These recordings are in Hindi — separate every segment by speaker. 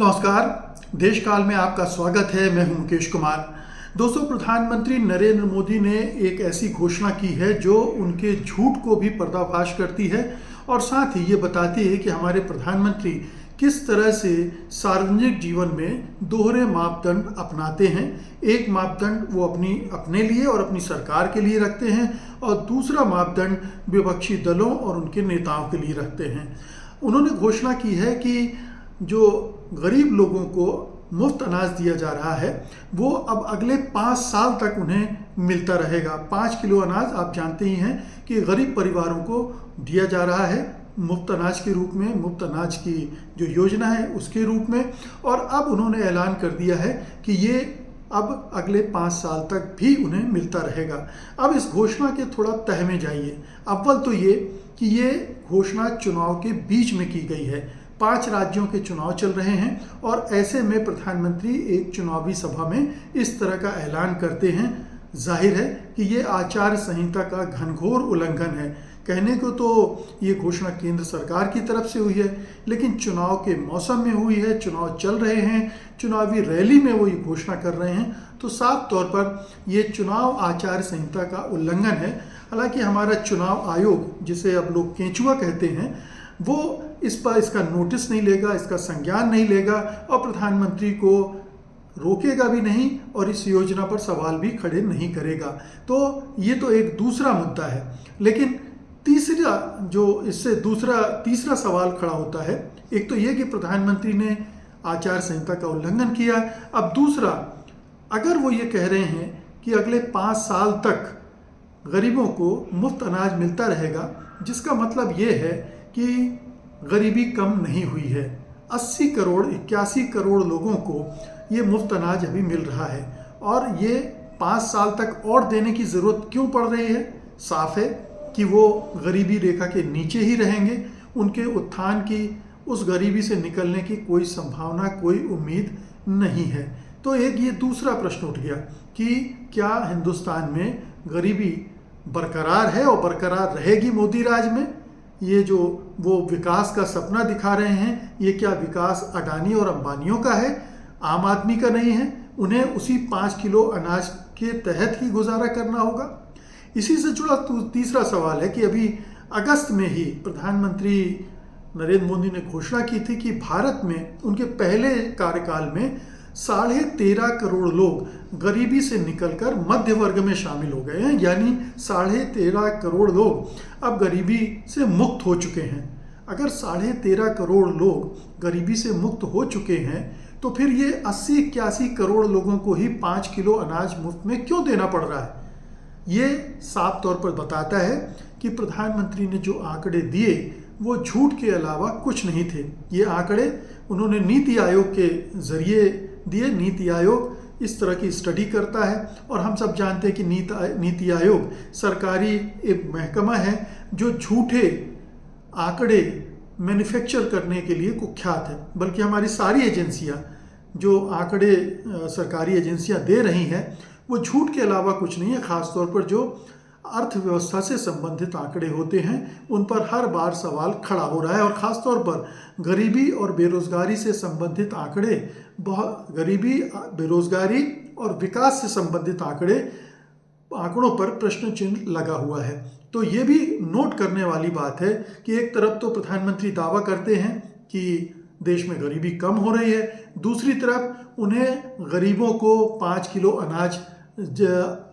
Speaker 1: नमस्कार। देश काल में आपका स्वागत है। मैं हूं मुकेश कुमार। दोस्तों, प्रधानमंत्री नरेंद्र मोदी ने एक ऐसी घोषणा की है जो उनके झूठ को भी पर्दाफाश करती है और साथ ही ये बताती है कि हमारे प्रधानमंत्री किस तरह से सार्वजनिक जीवन में दोहरे मापदंड अपनाते हैं। एक मापदंड वो अपने लिए और अपनी सरकार के लिए रखते हैं और दूसरा मापदंड विपक्षी दलों और उनके नेताओं के लिए रखते हैं। उन्होंने घोषणा की है कि जो गरीब लोगों को मुफ्त अनाज दिया जा रहा है वो अब अगले 5 साल तक उन्हें मिलता रहेगा। 5 किलो अनाज आप जानते ही हैं कि गरीब परिवारों को दिया जा रहा है मुफ्त अनाज के रूप में, मुफ्त अनाज की जो योजना है उसके रूप में। और अब उन्होंने ऐलान कर दिया है कि ये अब अगले 5 साल तक भी उन्हें मिलता रहेगा। अब इस घोषणा के थोड़ा तह में जाइए। अव्वल तो ये कि ये घोषणा चुनाव के बीच में की गई है। 5 राज्यों के चुनाव चल रहे हैं और ऐसे में प्रधानमंत्री एक चुनावी सभा में इस तरह का ऐलान करते हैं। जाहिर है कि ये आचार संहिता का घनघोर उल्लंघन है। कहने को तो ये घोषणा केंद्र सरकार की तरफ से हुई है, लेकिन चुनाव के मौसम में हुई है, चुनाव चल रहे हैं, चुनावी रैली में वो ये घोषणा कर रहे हैं, तो साफ तौर पर ये चुनाव आचार संहिता का उल्लंघन है। हालांकि हमारा चुनाव आयोग, जिसे अब लोग केंचुआ कहते हैं, वो इस पर इसका नोटिस नहीं लेगा, इसका संज्ञान नहीं लेगा और प्रधानमंत्री को रोकेगा भी नहीं और इस योजना पर सवाल भी खड़े नहीं करेगा। तो ये तो एक दूसरा मुद्दा है। लेकिन तीसरा सवाल खड़ा होता है। एक तो ये कि प्रधानमंत्री ने आचार संहिता का उल्लंघन किया। अब दूसरा, अगर वो ये कह रहे हैं कि अगले 5 साल तक गरीबों को मुफ्त अनाज मिलता रहेगा, जिसका मतलब ये है कि गरीबी कम नहीं हुई है। 81 करोड़ लोगों को ये मुफ्त अनाज अभी मिल रहा है और ये 5 साल तक और देने की ज़रूरत क्यों पड़ रही है? साफ है कि वो गरीबी रेखा के नीचे ही रहेंगे। उनके उत्थान की, उस गरीबी से निकलने की कोई संभावना, कोई उम्मीद नहीं है। तो एक ये दूसरा प्रश्न उठ गया कि क्या हिंदुस्तान में गरीबी बरकरार है और बरकरार रहेगी मोदी राज में? ये जो वो विकास का सपना दिखा रहे हैं, ये क्या विकास अडानी और अंबानियों का है, आम आदमी का नहीं है? उन्हें उसी 5 किलो अनाज के तहत ही गुजारा करना होगा। इसी से जुड़ा तीसरा सवाल है कि अभी अगस्त में ही प्रधानमंत्री नरेंद्र मोदी ने घोषणा की थी कि भारत में उनके पहले कार्यकाल में 13.5 करोड़ लोग गरीबी से निकलकर मध्य वर्ग में शामिल हो गए हैं। यानी 13.5 करोड़ लोग अब गरीबी से मुक्त हो चुके हैं। अगर 13.5 करोड़ लोग गरीबी से मुक्त हो चुके हैं तो फिर ये 80-81 करोड़ लोगों को ही 5 किलो अनाज मुफ्त में क्यों देना पड़ रहा है? ये साफ तौर पर बताता है कि प्रधानमंत्री ने जो आंकड़े दिए वो झूठ के अलावा कुछ नहीं थे। ये आंकड़े उन्होंने नीति आयोग के जरिए दिए। नीति आयोग इस तरह की स्टडी करता है और हम सब जानते हैं कि नीति आयोग सरकारी एक महकमा है जो झूठे आंकड़े मैन्युफैक्चर करने के लिए कुख्यात है। बल्कि हमारी सारी एजेंसियां जो आंकड़े सरकारी एजेंसियां दे रही हैं वो झूठ के अलावा कुछ नहीं है। खासतौर पर जो अर्थव्यवस्था से संबंधित आंकड़े होते हैं उन पर हर बार सवाल खड़ा हो रहा है और ख़ासतौर पर गरीबी और बेरोज़गारी से संबंधित आंकड़े, गरीबी, बेरोज़गारी और विकास से संबंधित आंकड़ों पर प्रश्न चिन्ह लगा हुआ है। तो ये भी नोट करने वाली बात है कि एक तरफ तो प्रधानमंत्री दावा करते हैं कि देश में गरीबी कम हो रही है, दूसरी तरफ उन्हें गरीबों को 5 किलो अनाज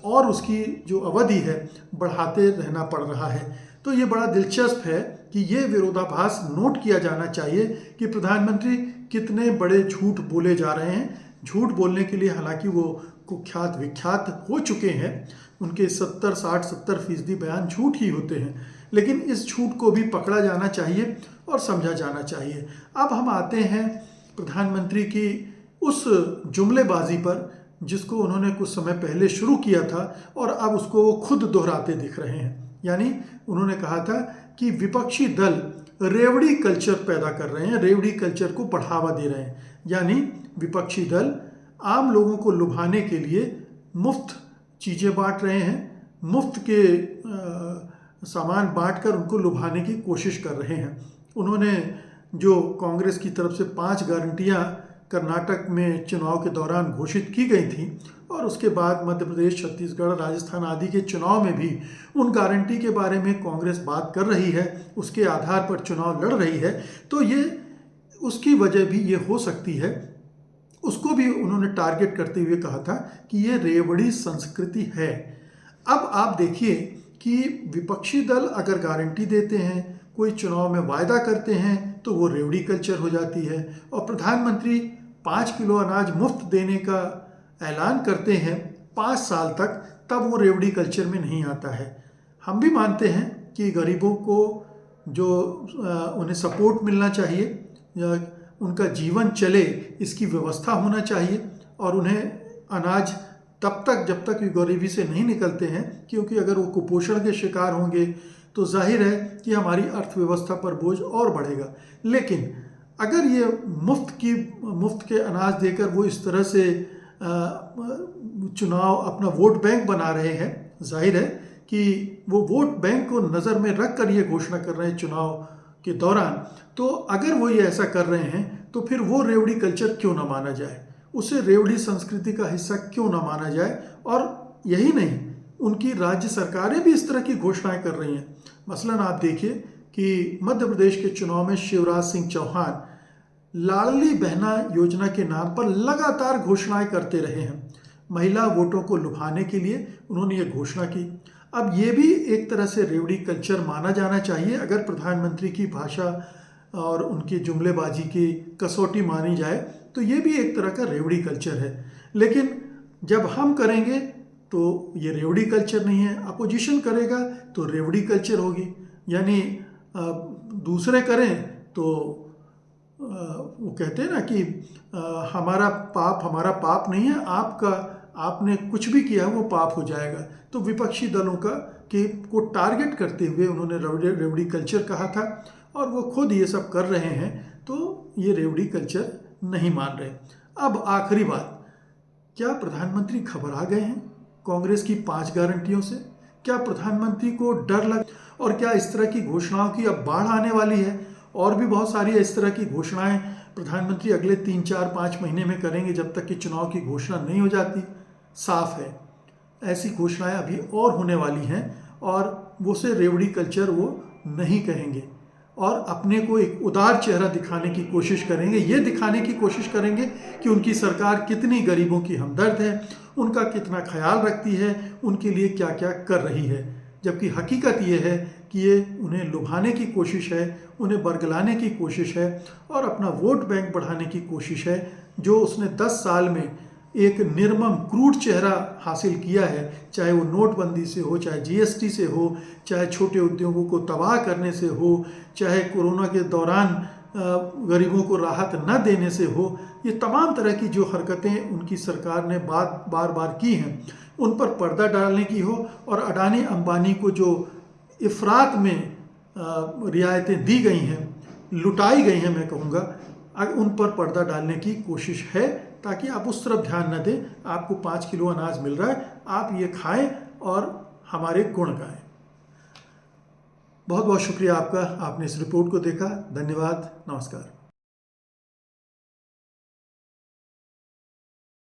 Speaker 1: और उसकी जो अवधि है बढ़ाते रहना पड़ रहा है। तो ये बड़ा दिलचस्प है कि ये विरोधाभास नोट किया जाना चाहिए कि प्रधानमंत्री कितने बड़े झूठ बोले जा रहे हैं। झूठ बोलने के लिए हालांकि वो कुख्यात विख्यात हो चुके हैं। उनके 70-60-70% बयान झूठ ही होते हैं, लेकिन इस झूठ को भी पकड़ा जाना चाहिए और समझा जाना चाहिए। अब हम आते हैं प्रधानमंत्री की उस जुमलेबाजी पर जिसको उन्होंने कुछ समय पहले शुरू किया था और अब उसको वो खुद दोहराते दिख रहे हैं। यानी उन्होंने कहा था कि विपक्षी दल रेवड़ी कल्चर पैदा कर रहे हैं, रेवड़ी कल्चर को बढ़ावा दे रहे हैं। यानी विपक्षी दल आम लोगों को लुभाने के लिए मुफ्त चीज़ें बांट रहे हैं, मुफ्त के सामान बांटकर उनको लुभाने की कोशिश कर रहे हैं। उन्होंने जो कांग्रेस की तरफ से 5 गारंटियां कर्नाटक में चुनाव के दौरान घोषित की गई थी और उसके बाद मध्य प्रदेश, छत्तीसगढ़, राजस्थान आदि के चुनाव में भी उन गारंटी के बारे में कांग्रेस बात कर रही है, उसके आधार पर चुनाव लड़ रही है, तो ये उसकी वजह भी ये हो सकती है। उसको भी उन्होंने टारगेट करते हुए कहा था कि ये रेवड़ी संस्कृति है। अब आप देखिए कि विपक्षी दल अगर गारंटी देते हैं, कोई चुनाव में वायदा करते हैं, तो वो रेवड़ी कल्चर हो जाती है। और प्रधानमंत्री 5 किलो अनाज मुफ्त देने का ऐलान करते हैं 5 साल तक, तब वो रेवड़ी कल्चर में नहीं आता है। हम भी मानते हैं कि गरीबों को जो उन्हें सपोर्ट मिलना चाहिए या उनका जीवन चले, इसकी व्यवस्था होना चाहिए और उन्हें अनाज तब तक जब तक वे गरीबी से नहीं निकलते हैं, क्योंकि अगर वो कुपोषण के शिकार होंगे तो जाहिर है कि हमारी अर्थव्यवस्था पर बोझ और बढ़ेगा। लेकिन अगर ये मुफ्त के अनाज देकर वो इस तरह से चुनाव अपना वोट बैंक बना रहे हैं, जाहिर है कि वो वोट बैंक को नज़र में रख कर ये घोषणा कर रहे हैं चुनाव के दौरान, तो अगर वो ये ऐसा कर रहे हैं तो फिर वो रेवड़ी कल्चर क्यों ना माना जाए, उसे रेवड़ी संस्कृति का हिस्सा क्यों ना माना जाए। और यही नहीं, उनकी राज्य सरकारें भी इस तरह की घोषणाएं कर रही हैं। मसलन आप देखिए कि मध्य प्रदेश के चुनाव में शिवराज सिंह चौहान लाडली बहना योजना के नाम पर लगातार घोषणाएं करते रहे हैं। महिला वोटों को लुभाने के लिए उन्होंने ये घोषणा की। अब ये भी एक तरह से रेवड़ी कल्चर माना जाना चाहिए अगर प्रधानमंत्री की भाषा और उनकी जुमलेबाजी की कसौटी मानी जाए, तो ये भी एक तरह का रेवड़ी कल्चर है। लेकिन जब हम करेंगे तो ये रेवड़ी कल्चर नहीं है, अपोजिशन करेगा तो रेवड़ी कल्चर होगी। यानी दूसरे करें तो वो कहते हैं ना कि हमारा पाप नहीं है, आपने कुछ भी किया वो पाप हो जाएगा। तो विपक्षी दलों को टारगेट करते हुए उन्होंने रेवड़ी कल्चर कहा था और वो खुद ये सब कर रहे हैं, तो ये रेवड़ी कल्चर नहीं मान रहे। अब आखिरी बात, क्या प्रधानमंत्री घबरा गए हैं कांग्रेस की 5 गारंटियों से? क्या प्रधानमंत्री को डर लग, और क्या इस तरह की घोषणाओं की अब बाढ़ आने वाली है? और भी बहुत सारी इस तरह की घोषणाएं प्रधानमंत्री अगले 3, 4, 5 महीने में करेंगे जब तक कि चुनाव की घोषणा नहीं हो जाती। साफ है ऐसी घोषणाएं अभी और होने वाली हैं और वो से रेवड़ी कल्चर वो नहीं कहेंगे और अपने को एक उदार चेहरा दिखाने की कोशिश करेंगे। ये दिखाने की कोशिश करेंगे कि उनकी सरकार कितनी गरीबों की हमदर्द है, उनका कितना ख्याल रखती है, उनके लिए क्या क्या कर रही है। जबकि हकीकत ये है कि ये उन्हें लुभाने की कोशिश है, उन्हें बरगलाने की कोशिश है और अपना वोट बैंक बढ़ाने की कोशिश है, जो उसने 10 साल में एक निर्मम क्रूड चेहरा हासिल किया है। चाहे वो नोटबंदी से हो, चाहे जीएसटी से हो, चाहे छोटे उद्योगों को तबाह करने से हो, चाहे कोरोना के दौरान गरीबों को राहत न देने से हो। ये तमाम तरह की जो हरकतें उनकी सरकार ने बार बार की हैं, उन पर पर्दा डालने की हो और अडानी अंबानी को जो इफरात में रियायतें दी गई हैं, लुटाई गई हैं, मैं कहूँगा, उन पर पर्दा डालने की कोशिश है ताकि आप उस तरफ ध्यान न दें। आपको 5 किलो अनाज मिल रहा है, आप ये खाएं और हमारे गुण गाएं। बहुत बहुत शुक्रिया आपका, आपने इस रिपोर्ट को देखा। धन्यवाद, नमस्कार।